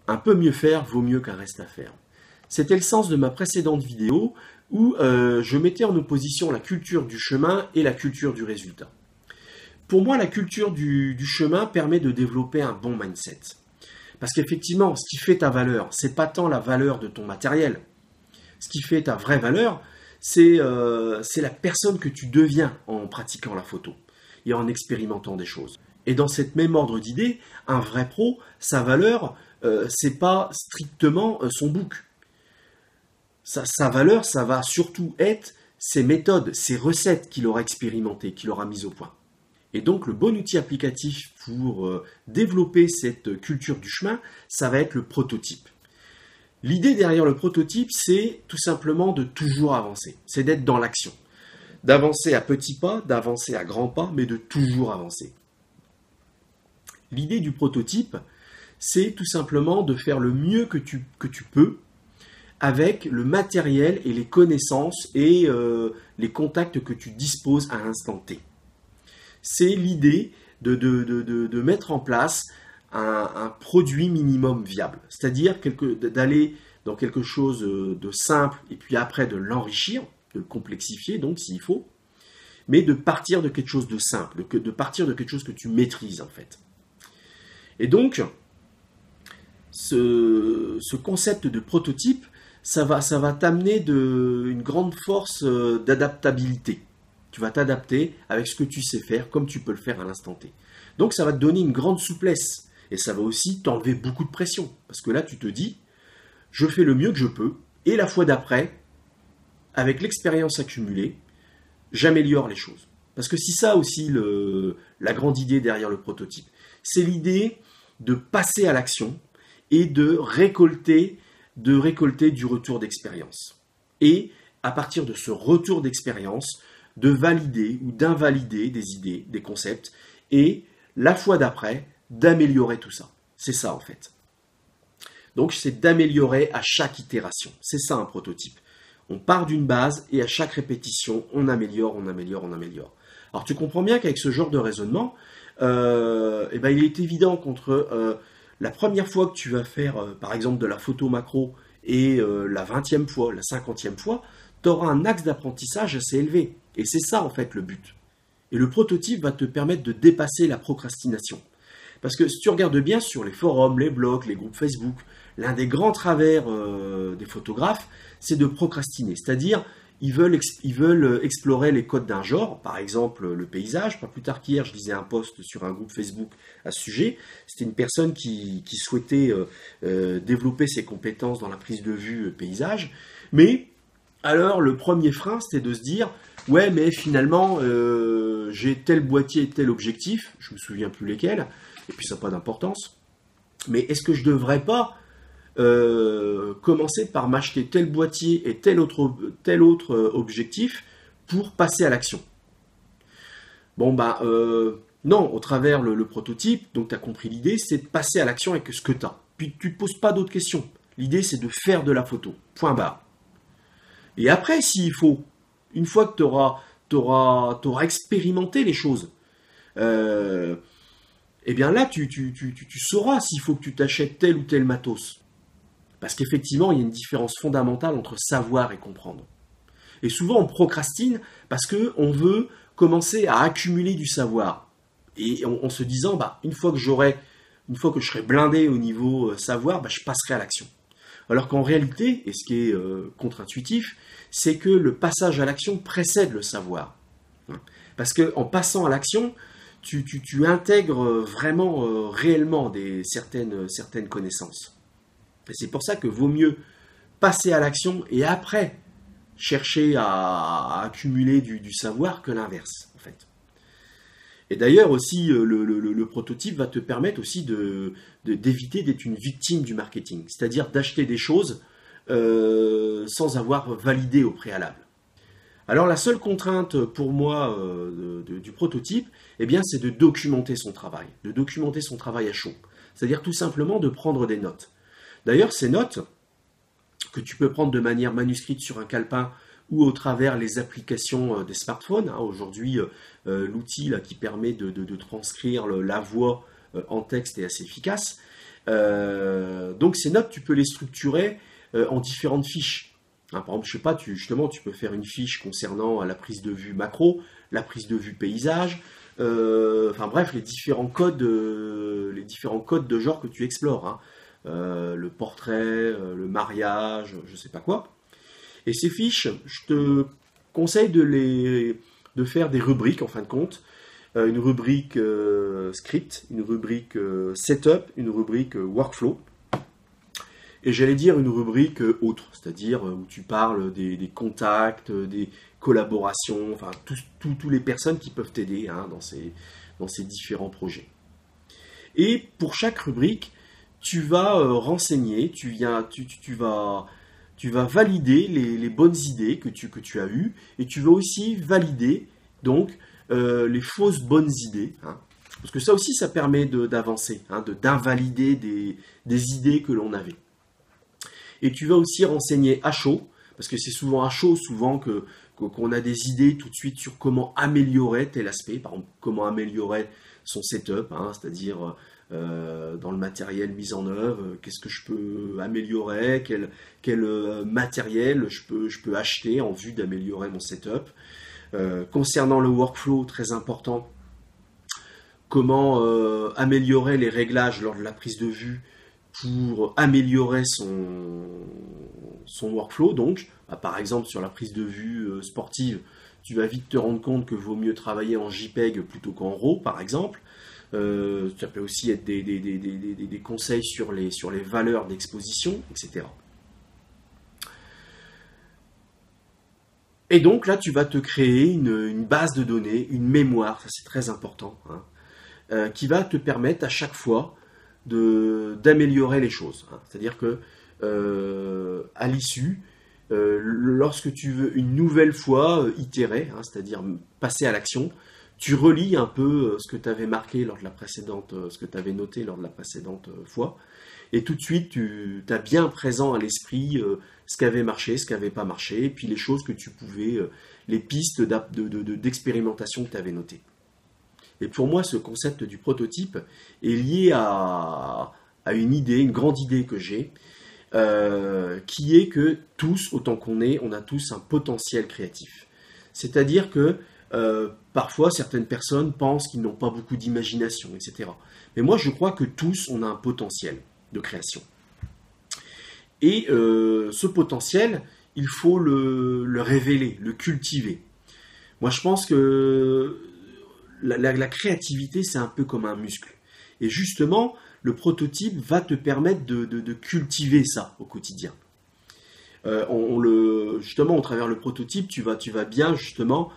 un peu mieux faire vaut mieux qu'un reste à faire. C'était le sens de ma précédente vidéo où je mettais en opposition la culture du chemin et la culture du résultat. Pour moi, la culture du chemin permet de développer un bon mindset. Parce qu'effectivement, ce qui fait ta valeur, c'est pas tant la valeur de ton matériel. Ce qui fait ta vraie valeur, c'est la personne que tu deviens en pratiquant la photo et en expérimentant des choses. Et dans cette même ordre d'idée, un vrai pro, sa valeur, c'est pas strictement son book. Sa valeur, ça va surtout être ses méthodes, ses recettes qu'il aura expérimentées, qu'il aura mises au point. Et donc le bon outil applicatif pour développer cette culture du chemin, ça va être le prototype. L'idée derrière le prototype, c'est tout simplement de toujours avancer. C'est d'être dans l'action. D'avancer à petits pas, d'avancer à grands pas, mais de toujours avancer. L'idée du prototype, c'est tout simplement de faire le mieux que tu peux avec le matériel et les connaissances et les contacts que tu disposes à l'instant T. C'est l'idée de mettre en place un produit minimum viable, c'est-à-dire d'aller dans quelque chose de simple et puis après de l'enrichir, de le complexifier donc s'il faut, mais de partir de quelque chose de simple, de partir de quelque chose que tu maîtrises en fait. Et donc, ce concept de prototype, ça va t'amener une grande force d'adaptabilité. Tu vas t'adapter avec ce que tu sais faire, comme tu peux le faire à l'instant T. Donc ça va te donner une grande souplesse. Et ça va aussi t'enlever beaucoup de pression. Parce que là, tu te dis, je fais le mieux que je peux. Et la fois d'après, avec l'expérience accumulée, j'améliore les choses. Parce que c'est ça aussi la grande idée derrière le prototype. C'est l'idée de passer à l'action et de récolter du retour d'expérience. Et à partir de ce retour d'expérience, de valider ou d'invalider des idées, des concepts, et la fois d'après, d'améliorer tout ça. C'est ça en fait. Donc c'est d'améliorer à chaque itération. C'est ça un prototype. On part d'une base et à chaque répétition, on améliore, on améliore, on améliore. Alors tu comprends bien qu'avec ce genre de raisonnement, il est évident qu'entre la première fois que tu vas faire, par exemple, de la photo macro et la 20e fois, la 50e fois, tu auras un axe d'apprentissage assez élevé. Et c'est ça en fait le but. Et le prototype va te permettre de dépasser la procrastination. Parce que si tu regardes bien sur les forums, les blogs, les groupes Facebook, l'un des grands travers des photographes, c'est de procrastiner. C'est-à-dire, ils veulent explorer les codes d'un genre, par exemple le paysage. Pas plus tard qu'hier, je lisais un post sur un groupe Facebook à ce sujet. C'était une personne qui souhaitait développer ses compétences dans la prise de vue paysage. Mais alors, le premier frein, c'était de se dire, ouais, mais finalement, j'ai tel boîtier et tel objectif, je me souviens plus lesquels, et puis ça n'a pas d'importance. Mais est-ce que je ne devrais pas commencer par m'acheter tel boîtier et tel autre objectif pour passer à l'action? Bon, non, au travers le prototype, donc tu as compris l'idée, c'est de passer à l'action avec ce que tu as. Puis tu ne te poses pas d'autres questions. L'idée, c'est de faire de la photo. Point barre. Et après, s'il faut, une fois que tu auras expérimenté les choses, eh bien là, tu sauras s'il faut que tu t'achètes tel ou tel matos. Parce qu'effectivement, il y a une différence fondamentale entre savoir et comprendre. Et souvent, on procrastine parce qu'on veut commencer à accumuler du savoir. Et en se disant, une fois que je serai blindé au niveau savoir, je passerai à l'action. Alors qu'en réalité, et ce qui est contre-intuitif, c'est que le passage à l'action précède le savoir. Parce qu'en passant à l'action, tu intègres vraiment, réellement certaines connaissances. Et c'est pour ça que vaut mieux passer à l'action et après chercher à accumuler du savoir que l'inverse, en fait. Et d'ailleurs aussi, le prototype va te permettre aussi d'éviter d'être une victime du marketing, c'est-à-dire d'acheter des choses sans avoir validé au préalable. Alors la seule contrainte pour moi du prototype, c'est de documenter son travail à chaud. C'est-à-dire tout simplement de prendre des notes. D'ailleurs, ces notes, que tu peux prendre de manière manuscrite sur un calepin ou au travers les applications des smartphones. Aujourd'hui, l'outil qui permet de transcrire la voix en texte est assez efficace. Donc ces notes, tu peux les structurer en différentes fiches. Hein, par exemple, je sais pas, justement, tu peux faire une fiche concernant la prise de vue macro, la prise de vue paysage, enfin bref, les différents codes de genre que tu explores. Hein. Le portrait, le mariage, je sais pas quoi. Et ces fiches, je te conseille de faire des rubriques en fin de compte. Une rubrique script, une rubrique setup, une rubrique workflow. Et j'allais dire une rubrique autre, c'est-à-dire où tu parles des contacts, des collaborations, enfin tous les personnes qui peuvent t'aider hein, dans ces différents projets. Et pour chaque rubrique, tu vas renseigner, tu vas valider les bonnes idées que tu as eues, et tu vas aussi valider donc les fausses bonnes idées. Hein. Parce que ça aussi, ça permet d'avancer, hein, d'invalider des idées que l'on avait. Et tu vas aussi renseigner à chaud, parce que c'est souvent à chaud, qu'on a des idées tout de suite sur comment améliorer tel aspect, par exemple, comment améliorer son setup, hein, c'est-à-dire dans le matériel mis en œuvre, qu'est-ce que je peux améliorer, quel matériel je peux acheter en vue d'améliorer mon setup. Concernant le workflow, très important, comment améliorer les réglages lors de la prise de vue pour améliorer son workflow. Donc, par exemple, sur la prise de vue sportive, tu vas vite te rendre compte que vaut mieux travailler en JPEG plutôt qu'en RAW, par exemple. Ça peut aussi être des conseils sur les valeurs d'exposition, etc. Et donc là, tu vas te créer une base de données, une mémoire, ça c'est très important, hein, qui va te permettre à chaque fois d'améliorer les choses. Hein. C'est-à-dire que à l'issue, lorsque tu veux une nouvelle fois itérer, hein, c'est-à-dire passer à l'action, tu relis un peu ce que tu avais marqué lors de la précédente, ce que tu avais noté lors de la précédente fois, et tout de suite tu as bien présent à l'esprit ce qui avait marché, ce qui n'avait pas marché, et puis les choses que tu pouvais, les pistes d'expérimentation que tu avais notées. Et pour moi, ce concept du prototype est lié à une idée, une grande idée que j'ai, qui est que tous, autant qu'on est, on a tous un potentiel créatif. C'est-à-dire que parfois, certaines personnes pensent qu'ils n'ont pas beaucoup d'imagination, etc. Mais moi, je crois que tous, on a un potentiel de création. Et ce potentiel, il faut le révéler, le cultiver. Moi, je pense que la créativité, c'est un peu comme un muscle. Et justement, le prototype va te permettre de cultiver ça au quotidien. Justement, au travers le prototype, tu vas bien justement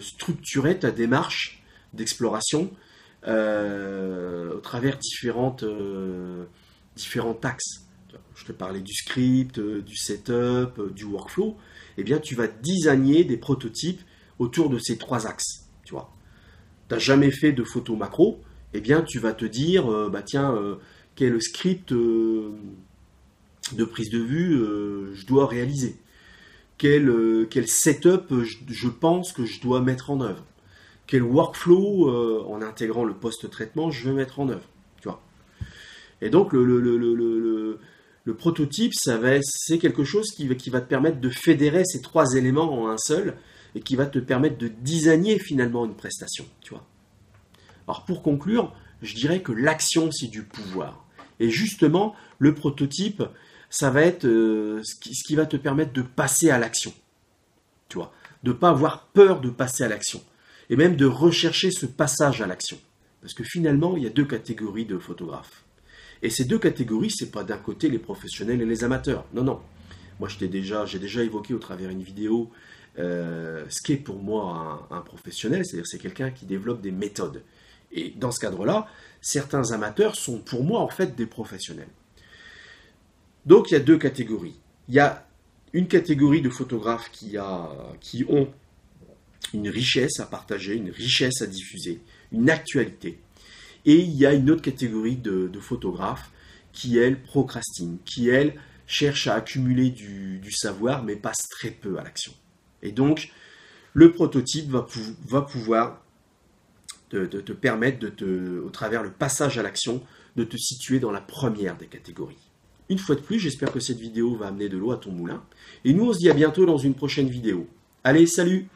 structurer ta démarche d'exploration au travers différents axes. Je te parlais du script, du setup, du workflow. Eh bien, tu vas designer des prototypes autour de ces trois axes. Tu vois, tu n'as jamais fait de photo macro, eh bien, tu vas te dire, quel script de prise de vue je dois réaliser. Quel setup je pense que je dois mettre en œuvre. Quel workflow, en intégrant le post-traitement, je vais mettre en œuvre. Tu vois. Et donc, le prototype, c'est quelque chose qui va te permettre de fédérer ces trois éléments en un seul et qui va te permettre de designer finalement une prestation. Tu vois. Alors, pour conclure, je dirais que l'action, c'est du pouvoir. Et justement, le prototype, ça va être ce qui va te permettre de passer à l'action. Tu vois, de ne pas avoir peur de passer à l'action. Et même de rechercher ce passage à l'action. Parce que finalement, il y a deux catégories de photographes. Et ces deux catégories, c'est pas d'un côté les professionnels et les amateurs. Non, non. Moi, j'ai déjà évoqué au travers d'une vidéo ce qu'est pour moi un professionnel, c'est-à-dire c'est quelqu'un qui développe des méthodes. Et dans ce cadre-là, certains amateurs sont pour moi en fait des professionnels. Donc il y a deux catégories. Il y a une catégorie de photographes qui ont une richesse à partager, une richesse à diffuser, une actualité. Et il y a une autre catégorie de photographes qui, elles, procrastinent, qui, elles, cherchent à accumuler du savoir, mais passent très peu à l'action. Et donc, le prototype va pouvoir te permettre, au travers le passage à l'action, de te situer dans la première des catégories. Une fois de plus, j'espère que cette vidéo va amener de l'eau à ton moulin. Et nous, on se dit à bientôt dans une prochaine vidéo. Allez, salut!